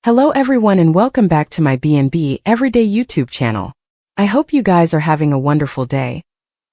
Hello everyone and welcome back to my B&B Everyday YouTube channel. I hope you guys are having a wonderful day.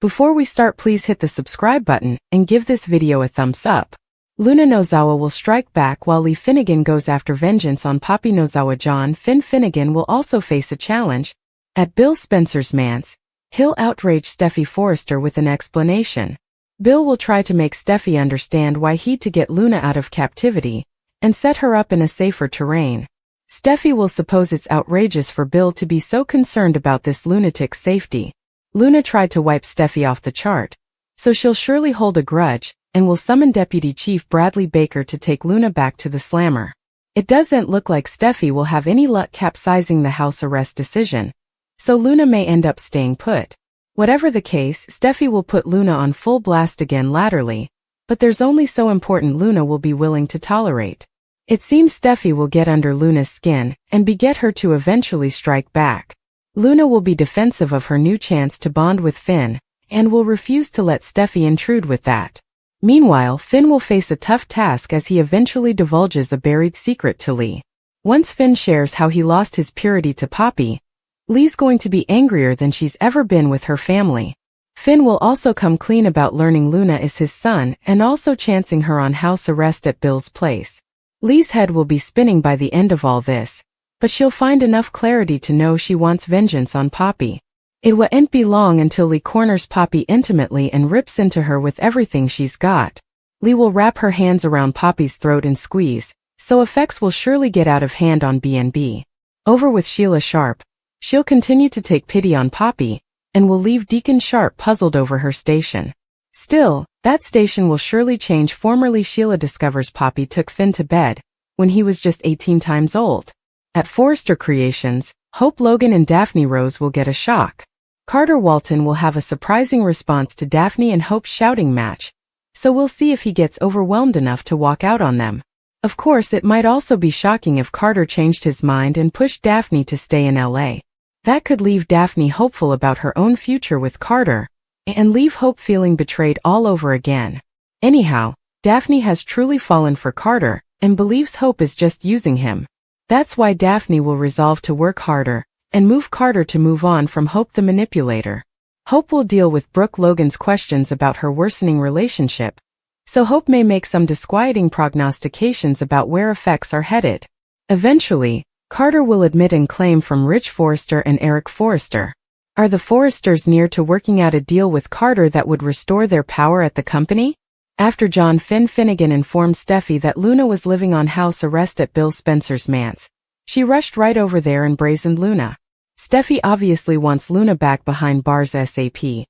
Before we start, please hit the subscribe button and give this video a thumbs up. Luna Nozawa will strike back while Lee Finnegan goes after vengeance on Poppy Nozawa. John Finnegan will also face a challenge. At Bill Spencer's manse, he'll outrage Steffy Forrester with an explanation. Bill will try to make Steffy understand why he'd to get Luna out of captivity and set her up in a safer terrain. Steffy will suppose it's outrageous for Bill to be so concerned about this lunatic's safety. Luna tried to wipe Steffy off the chart, so she'll surely hold a grudge and will summon Deputy Chief Bradley Baker to take Luna back to the slammer. It doesn't look like Steffy will have any luck capsizing the house arrest decision, so Luna may end up staying put. Whatever the case, Steffy will put Luna on full blast again laterally, but there's only so important Luna will be willing to tolerate. It seems Steffy will get under Luna's skin and beget her to eventually strike back. Luna will be defensive of her new chance to bond with Finn and will refuse to let Steffy intrude with that. Meanwhile, Finn will face a tough task as he eventually divulges a buried secret to Lee. Once Finn shares how he lost his purity to Poppy, Lee's going to be angrier than she's ever been with her family. Finn will also come clean about learning Luna is his son and also chancing her on house arrest at Bill's place. Lee's head will be spinning by the end of all this, but she'll find enough clarity to know she wants vengeance on Poppy. It won't be long until Lee corners Poppy intimately and rips into her with everything she's got. Lee will wrap her hands around Poppy's throat and squeeze, so effects will surely get out of hand on B&B. Over with Sheila Sharp, she'll continue to take pity on Poppy, and will leave Deacon Sharp puzzled over her station. Still, that station will surely change. Formerly, Sheila discovers Poppy took Finn to bed when he was just 18 times old. At Forrester Creations, Hope Logan and Daphne Rose will get a shock. Carter Walton will have a surprising response to Daphne and Hope's shouting match, so we'll see if he gets overwhelmed enough to walk out on them. Of course, it might also be shocking if Carter changed his mind and pushed Daphne to stay in LA. That could leave Daphne hopeful about her own future with Carter, and leave Hope feeling betrayed all over again. Anyhow, Daphne has truly fallen for Carter and believes Hope is just using him. That's why Daphne will resolve to work harder and move Carter to move on from Hope the manipulator. Hope will deal with Brooke Logan's questions about her worsening relationship, so Hope may make some disquieting prognostications about where effects are headed. Eventually, Carter will admit and claim from Rich Forrester and Eric Forrester. Are the Forresters near to working out a deal with Carter that would restore their power at the company? After John Finnegan informed Steffy that Luna was living on house arrest at Bill Spencer's manse, she rushed right over there and brazened Luna. Steffy obviously wants Luna back behind bars ASAP.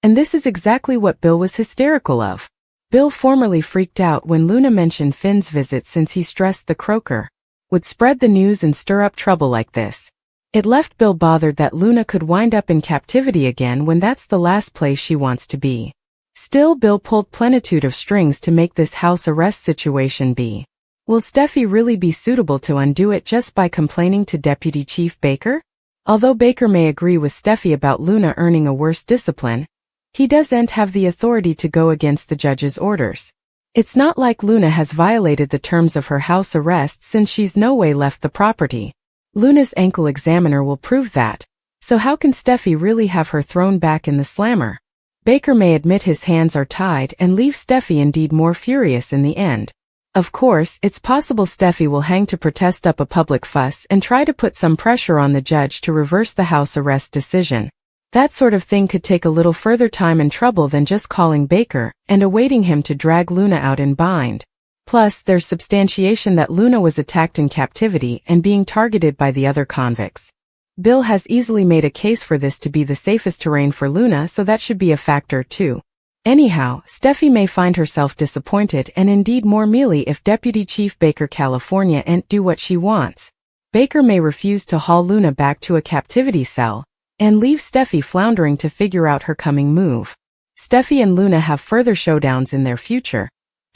And this is exactly what Bill was hysterical of. Bill formerly freaked out when Luna mentioned Finn's visit since he stressed the croaker would spread the news and stir up trouble like this. It left Bill bothered that Luna could wind up in captivity again when that's the last place she wants to be. Still, Bill pulled plenitude of strings to make this house arrest situation be. Will Steffy really be suitable to undo it just by complaining to Deputy Chief Baker? Although Baker may agree with Steffy about Luna earning a worse discipline, he doesn't have the authority to go against the judge's orders. It's not like Luna has violated the terms of her house arrest since she's no way left the property. Luna's ankle examiner will prove that, so how can Steffy really have her thrown back in the slammer? Baker may admit his hands are tied and leave Steffy indeed more furious in the end. Of course, it's possible Steffy will hang to protest up a public fuss and try to put some pressure on the judge to reverse the house arrest decision. That sort of thing could take a little further time and trouble than just calling Baker and awaiting him to drag Luna out and bind. Plus, there's substantiation that Luna was attacked in captivity and being targeted by the other convicts. Bill has easily made a case for this to be the safest terrain for Luna, so that should be a factor too. Anyhow, Steffy may find herself disappointed and indeed more mealy if Deputy Chief Baker California ain't do what she wants. Baker may refuse to haul Luna back to a captivity cell and leave Steffy floundering to figure out her coming move. Steffy and Luna have further showdowns in their future,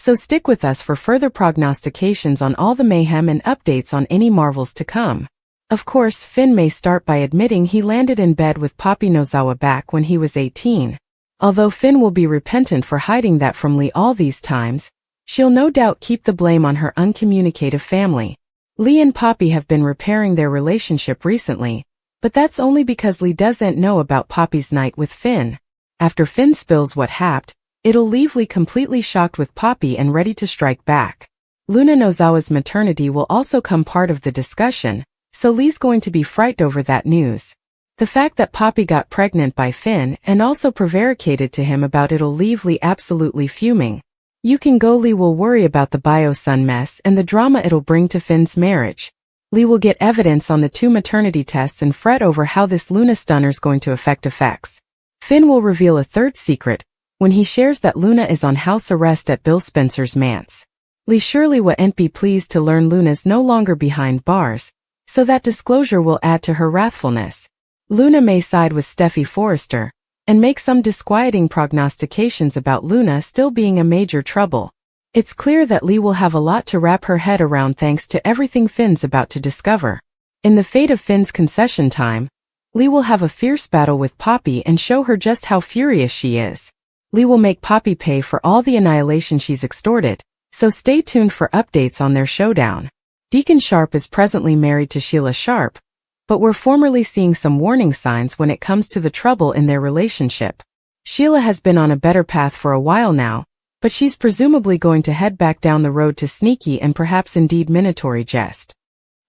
so stick with us for further prognostications on all the mayhem and updates on any marvels to come. Of course, Finn may start by admitting he landed in bed with Poppy Nozawa back when he was 18. Although Finn will be repentant for hiding that from Lee all these times, she'll no doubt keep the blame on her uncommunicative family. Lee and Poppy have been repairing their relationship recently, but that's only because Lee doesn't know about Poppy's night with Finn. After Finn spills what happened, it'll leave Lee completely shocked with Poppy and ready to strike back. Luna Nozawa's maternity will also come part of the discussion, so Lee's going to be frightened over that news. The fact that Poppy got pregnant by Finn and also prevaricated to him about it'll leave Lee absolutely fuming. You can go. Lee will worry about the bio-son mess and the drama it'll bring to Finn's marriage. Lee will get evidence on the 2 maternity tests and fret over how this Luna stunner's going to affect effects. Finn will reveal a 3rd secret when he shares that Luna is on house arrest at Bill Spencer's manse. Lee surely wouldn't be pleased to learn Luna's no longer behind bars, so that disclosure will add to her wrathfulness. Luna may side with Steffy Forrester and make some disquieting prognostications about Luna still being a major trouble. It's clear that Lee will have a lot to wrap her head around thanks to everything Finn's about to discover. In the fate of Finn's concession time, Lee will have a fierce battle with Poppy and show her just how furious she is. Lee will make Poppy pay for all the annihilation she's extorted, so stay tuned for updates on their showdown. Deacon Sharp is presently married to Sheila Sharp, but we're formerly seeing some warning signs when it comes to the trouble in their relationship. Sheila has been on a better path for a while now, but she's presumably going to head back down the road to sneaky and perhaps indeed minatory jest.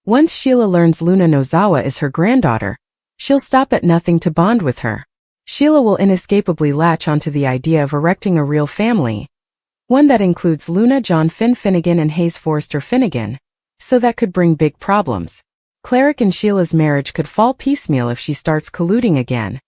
Once Sheila learns Luna Nozawa is her granddaughter, she'll stop at nothing to bond with her. Sheila will inescapably latch onto the idea of erecting a real family, one that includes Luna John Finn Finnegan and Hayes Forrester Finnegan, so that could bring big problems. Cleric and Sheila's marriage could fall piecemeal if she starts colluding again,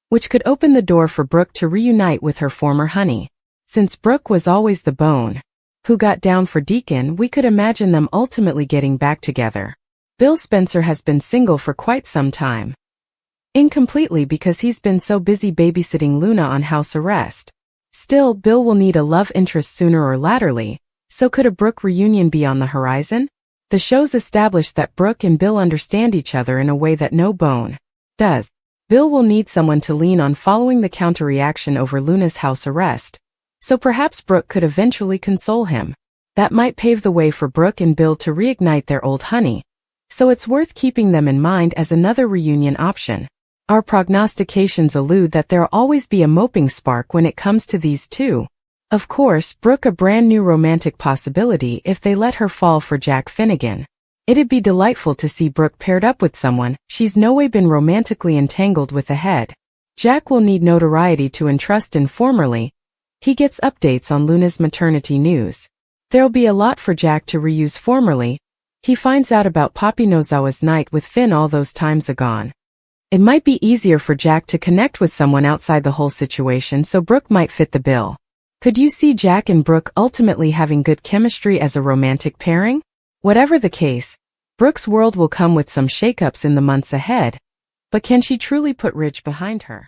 which could open the door for Brooke to reunite with her former honey. Since Brooke was always the bone who got down for Deacon, we could imagine them ultimately getting back together. Bill Spencer has been single for quite some time. Incompletely because he's been so busy babysitting Luna on house arrest. Still, Bill will need a love interest sooner or laterly, so could a Brooke reunion be on the horizon? The show's established that Brooke and Bill understand each other in a way that no bone does. Bill will need someone to lean on following the counter-reaction over Luna's house arrest, so perhaps Brooke could eventually console him. That might pave the way for Brooke and Bill to reignite their old honey, so it's worth keeping them in mind as another reunion option. Our prognostications allude that there'll always be a moping spark when it comes to these two. Of course, Brooke a brand new romantic possibility if they let her fall for Jack Finnegan. It'd be delightful to see Brooke paired up with someone she's no way been romantically entangled with ahead. Jack will need notoriety to entrust in formerly. He gets updates on Luna's maternity news. There'll be a lot for Jack to reuse formerly. He finds out about Poppy Nozawa's night with Finn all those times agone. It might be easier for Jack to connect with someone outside the whole situation, so Brooke might fit the bill. Could you see Jack and Brooke ultimately having good chemistry as a romantic pairing? Whatever the case, Brooke's world will come with some shakeups in the months ahead, but can she truly put Ridge behind her?